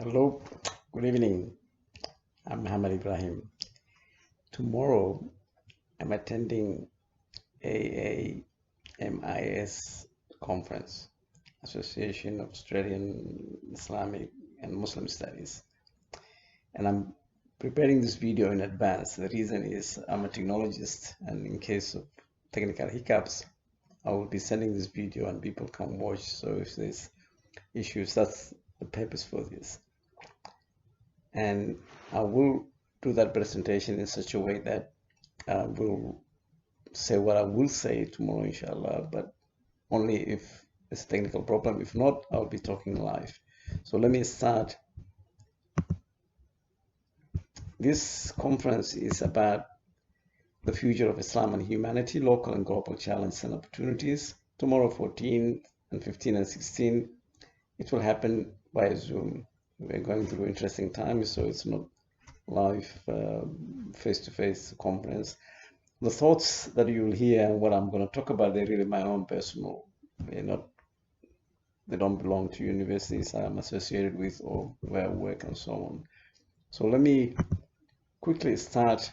Hello, good evening. I'm Muhammad Ibrahim. Tomorrow, I'm attending AAMIS conference, Association of Australian Islamic and Muslim Studies, and I'm preparing this video in advance. The reason is I'm a technologist, and in case of technical hiccups, I will be sending this video and people can watch. So if there's issues, that's the purpose for this. And I will do that presentation in such a way that I will say what I will say tomorrow, inshallah, but only if it's a technical problem. If not, I'll be talking live. So let me start. This conference is about the future of Islam and humanity, local and global challenges and opportunities. Tomorrow, 14 and 15 and 16, it will happen via Zoom. We're going through interesting times, so it's not live face-to-face conference. The thoughts that you'll hear and what I'm going to talk about, they're really my own personal. They don't belong to universities I'm associated with or where I work and so on. So let me quickly start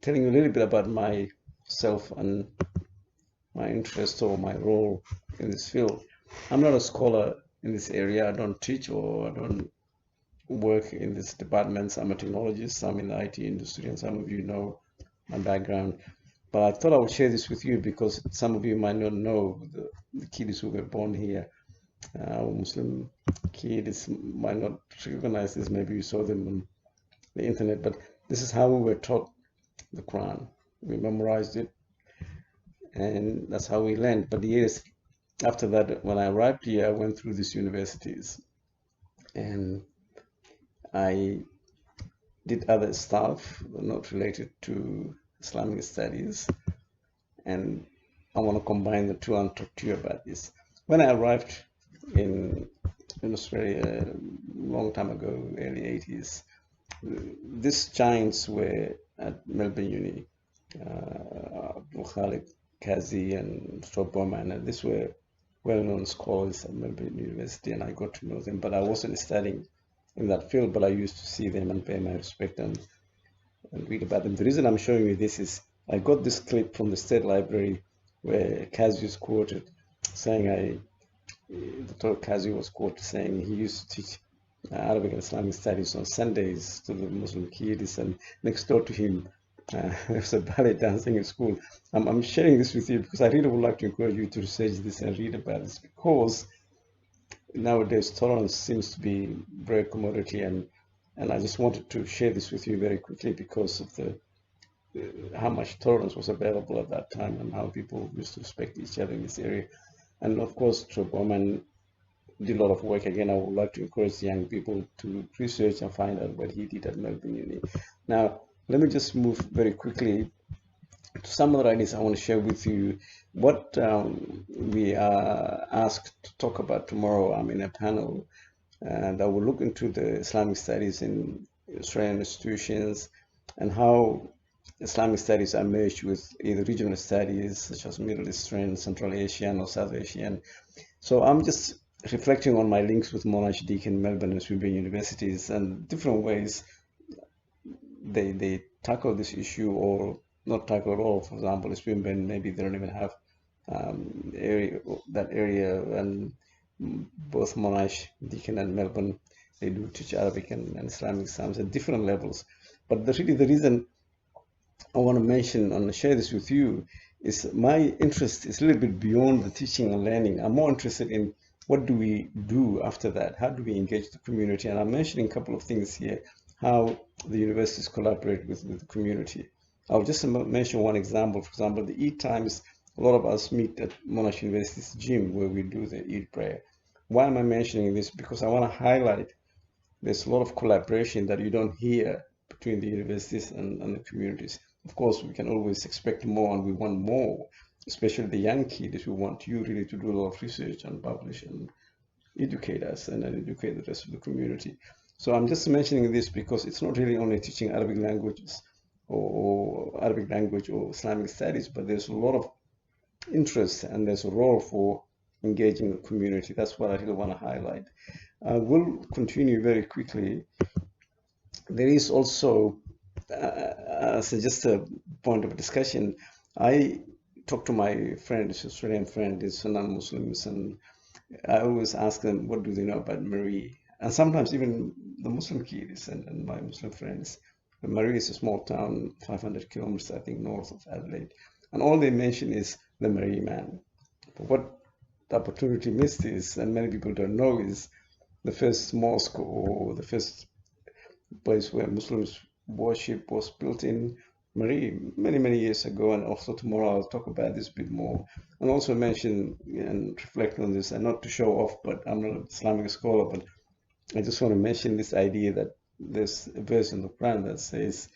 telling you a little bit about myself and my interest or my role in this field. I'm not a scholar in this area. I don't teach or I don't work in this departments. I'm a technologist. I'm in the IT industry, and some of you know my background. But I thought I would share this with you because some of you might not know the kids who were born here. Muslim kids might not recognize this. Maybe you saw them on the internet, but this is how we were taught the Quran. We memorized it, and that's how we learned. But years after that, when I arrived here, I went through these universities, and I did other stuff not related to Islamic studies, and I want to combine the two and talk to you about this. When I arrived in Australia a long time ago, early 80s, these giants were at Melbourne Uni, Abdul Khalik Kazi and Stuart Bowman, and these were well-known scholars at Melbourne University, and I got to know them, but I wasn't studying in that field, but I used to see them and pay my respect and read about them. The reason I'm showing you this is I got this clip from the State Library where Kazi is quoted saying Dr. Kazi was quoted saying he used to teach Arabic and Islamic studies on Sundays to the Muslim kids, and next door to him there's a ballet dancing in school. I'm sharing this with you because I really would like to encourage you to research this and read about this, because nowadays tolerance seems to be very commodity, and I just wanted to share this with you very quickly because of the how much tolerance was available at that time and how people used to respect each other in this area. And of course, Bowman did a lot of work. Again, I would like to encourage young people to research and find out what he did at Melbourne Uni. Now, let me just move very quickly to some of the ideas I want to share with you. What we are asked to talk about tomorrow, I'm in a panel that will look into the Islamic studies in Australian institutions and how Islamic studies are merged with either regional studies such as Middle Eastern, Central Asian, or South Asian. So I'm just reflecting on my links with Monash, Deakin, Melbourne, and Swinburne universities and different ways they tackle this issue or not tackle at all. For example, Swinburne, maybe they don't even have that area, and both Monash, Deakin, and Melbourne, they do teach Arabic and Islamic Psalms at different levels. But really the reason I want to mention and share this with you is my interest is a little bit beyond the teaching and learning. I'm more interested in what do we do after that? How do we engage the community? And I'm mentioning a couple of things here, how the universities collaborate with the community. I'll just mention one example. For example, the Eid times, a lot of us meet at Monash University's gym where we do the Eid prayer. Why am I mentioning this? Because I want to highlight there's a lot of collaboration that you don't hear between the universities and the communities. Of course, we can always expect more and we want more, especially the young kids who want you really to do a lot of research and publish and educate us and educate the rest of the community. So I'm just mentioning this because it's not really only teaching Arabic languages or Arabic language or Islamic studies, but there's a lot of interest and there's a role for engaging the community. That's what I really want to highlight. We'll continue very quickly. There is also, as just a point of discussion, I talk to my friends, Australian friends, non-Muslims, and I always ask them, what do they know about Marie? And sometimes even the Muslim kids and my Muslim friends. Marie is a small town, 500 kilometers, I think, north of Adelaide. And all they mention is the Marie man. But what the opportunity missed is, and many people don't know, is the first mosque or the first place where Muslims worship was built in Marie many, many years ago. And also tomorrow I'll talk about this a bit more and also mention and reflect on this, and not to show off, but I'm not an Islamic scholar, but I just want to mention this idea that there's a verse in the Quran that says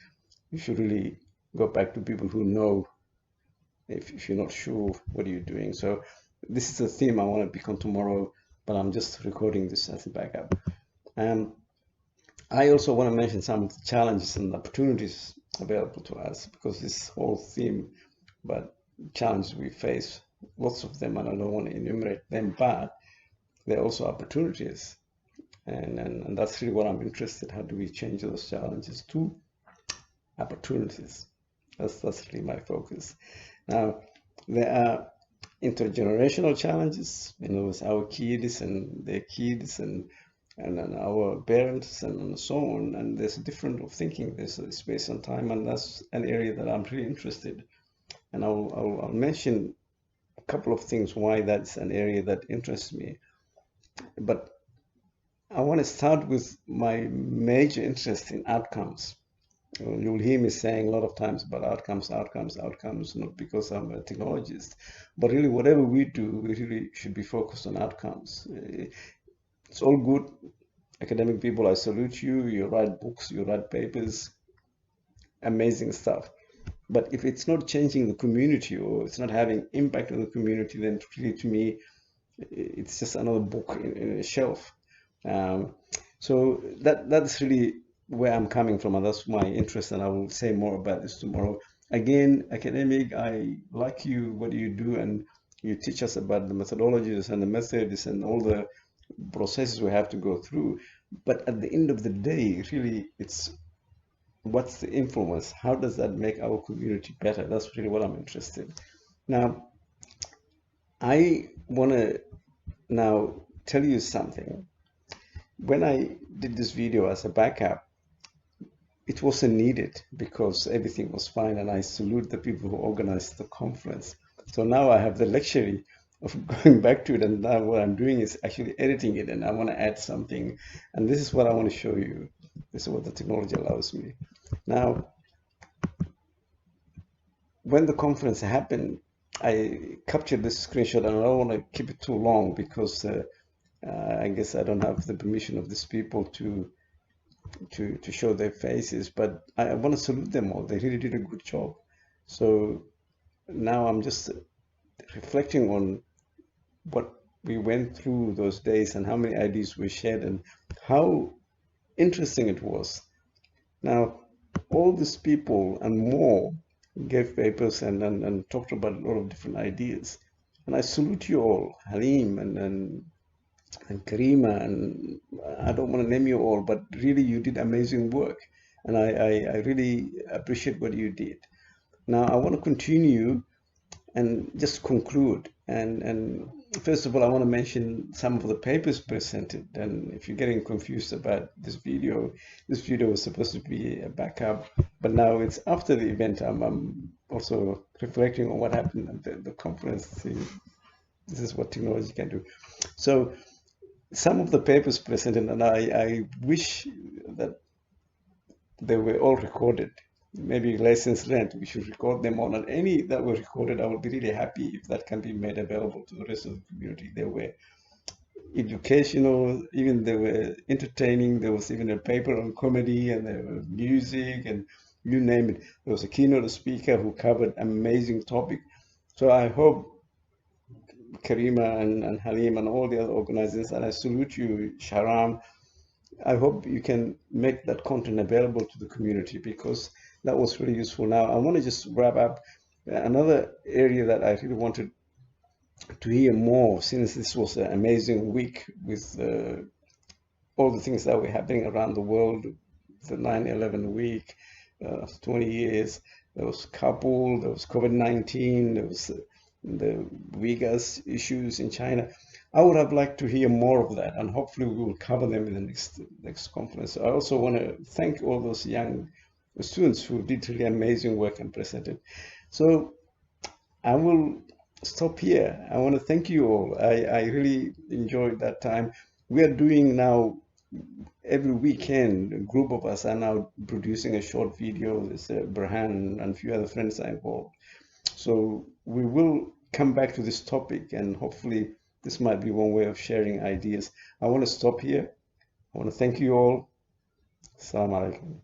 you should really go back to people who know. If you're not sure, what are you doing? So this is a theme I want to pick on tomorrow, but I'm just recording this as a backup. I also want to mention some of the challenges and opportunities available to us, because this whole theme about challenges we face, lots of them, and I don't want to enumerate them, but there are also opportunities. And that's really what I'm interested in. How do we change those challenges to opportunities? That's really my focus. Now, there are intergenerational challenges, with our kids and their kids and our parents and so on. And there's a different of thinking. There's a space and time, and that's an area that I'm really interested. And I'll mention a couple of things why that's an area that interests me. But I want to start with my major interest in outcomes. You'll hear me saying a lot of times about outcomes, not because I'm a technologist, but really whatever we do, we really should be focused on outcomes. It's all good. Academic people, I salute you. You write books, you write papers, amazing stuff. But if it's not changing the community or it's not having impact on the community, then really to me, it's just another book in a shelf. So that's really where I'm coming from, and that's my interest, and I will say more about this tomorrow. Again, academic, I like you, what you do, and you teach us about the methodologies and the methods and all the processes we have to go through. But at the end of the day, really, it's what's the influence? How does that make our community better? That's really what I'm interested. Now, I want to now tell you something. When I did this video as a backup, it wasn't needed because everything was fine, and I salute the people who organized the conference. So now I have the luxury of going back to it, and now what I'm doing is actually editing it, and I want to add something, and this is what I want to show you. This is what the technology allows me. Now, when the conference happened, I captured this screenshot, and I don't want to keep it too long because I guess I don't have the permission of these people to show their faces, but I want to salute them all. They really did a good job. So now I'm just reflecting on what we went through those days and how many ideas we shared and how interesting it was. Now, all these people and more gave papers and talked about a lot of different ideas. And I salute you all, Halim and Karima, and I don't want to name you all, but really you did amazing work. And I really appreciate what you did. Now I want to continue and just conclude. And first of all, I want to mention some of the papers presented. And if you're getting confused about this video was supposed to be a backup, but now it's after the event. I'm also reflecting on what happened at the conference. See, this is what technology can do. So some of the papers presented, and I wish that they were all recorded. Maybe lessons learned, we should record them all. And any that were recorded, I would be really happy if that can be made available to the rest of the community. They were educational, even they were entertaining. There was even a paper on comedy, and there was music, and you name it. There was a keynote speaker who covered amazing topic. So I hope Karima and Halim and all the other organizers, and I salute you, Sharam. I hope you can make that content available to the community because that was really useful. Now, I want to just wrap up another area that I really wanted to hear more, since this was an amazing week with all the things that were happening around the world, the 9/11 week, 20 years. There was Kabul, there was COVID-19, there was the Uyghurs issues in China. I would have liked to hear more of that, and hopefully we will cover them in the next conference. I also want to thank all those young students who did really amazing work and presented. So I will stop here. I want to thank you all. I really enjoyed that time. We are doing now every weekend, a group of us are now producing a short video. There's Burhan and a few other friends are involved. So we will come back to this topic, and hopefully this might be one way of sharing ideas. I want to stop here. I want to thank you all. Assalamu alaikum.